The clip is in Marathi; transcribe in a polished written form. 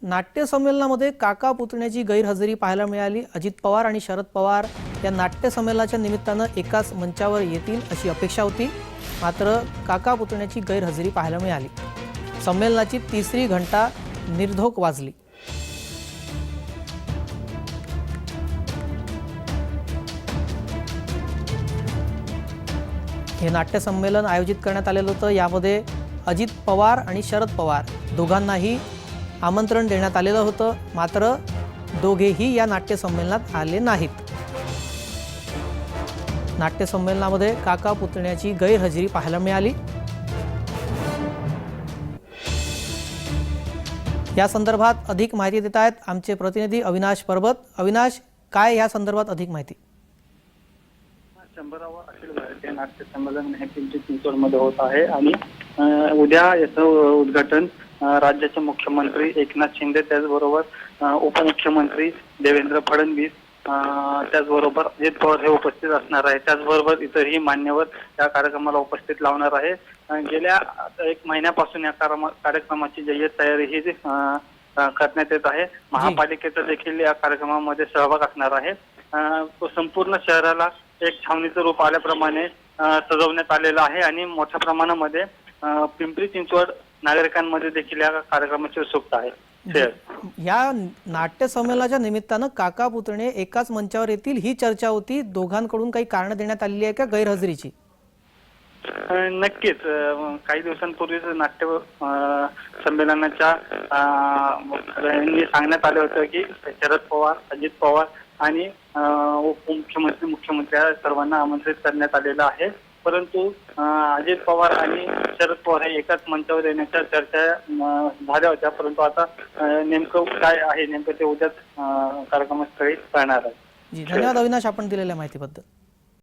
नाट्य संमेलनामध्ये काका पुतण्याची गैरहजेरी पाहायला मिळाली। अजित पवार आणि शरद पवार या नाट्य संमेलनाच्या निमित्तानं एकाच मंचावर येतील अशी अपेक्षा होती, मात्र काका पुतण्याची गैरहजेरी पाहायला मिळाली। संमेलनाची तिसरी घंटा निर्धोक वाजली। हे नाट्य संमेलन आयोजित करण्यात आलेलं होतं। यामध्ये अजित पवार आणि शरद पवार दोघांनाही आमंत्रण देण्यात आलेलं होतं, मात्र दोघेही या नाट्य संमेलनात आले नाहीत। नाट्य संमेलनामध्ये काका पुतण्याची गैरहजेरी पाहायला मिळाली। या संदर्भात अधिक माहिती देत आहेत आमचे प्रतिनिधी अविनाश परबत। अविनाश, काय या संदर्भात अधिक माहिती? 100वा अखिल भारतीय नाट्य संमेलन हे पिंपरी चिंचवडमध्ये होत आहे आणि उद्या याचं उद्घाटन राज्याचे मुख्यमंत्री एकनाथ शिंदे, त्याचबरोबर उपमुख्यमंत्री देवेंद्र फडणवीस, त्याचबरोबर अजित पवार हे उपस्थित असणार आहे। त्याचबरोबर इतरही मान्यवर या कार्यक्रमाला उपस्थित लावणार आहे। गेल्या 1 महिन्यापासून या कार्यक्रमाची जय्यत तयारी ही करण्यात येत आहे। महापालिकेचा देखील या कार्यक्रमामध्ये सहभाग असणार आहे। संपूर्ण शहराला एक छावणीचं रूप आल्याप्रमाणे सजवण्यात आलेलं आहे आणि मोठ्या प्रमाणामध्ये पिंपरी चिंचवड नागरिकांमध्ये देखील या कार्यक्रमाची उत्सुकता आहे। या नाट्य संमेलनाच्या निमित्तानं काका पुतणे एकाच मंचावर येतील ही चर्चा होती। दोघांकडून काही कारण देण्यात आलेली आहे का गैरहजेरीची? नक्कीच काही दिवसांपूर्वीच नाट्य संमेलनाच्या सांगण्यात आले होते की शरद पवार, अजित पवार आणि उपमुख्यमंत्री, मुख्यमंत्री या सर्वांना आमंत्रित करण्यात आलेलं आहे। परंतु अजित पवार आणि शरद पवार हे एकाच मंचावर येण्याच्या चर्चा झाल्या होत्या, परंतु आता नेमकं काय आहे नेमकं ते उद्याच कार्यक्रमस्थळी कळणार आहे। धन्यवाद अविनाश, आपण दिलेल्या माहितीबद्दल।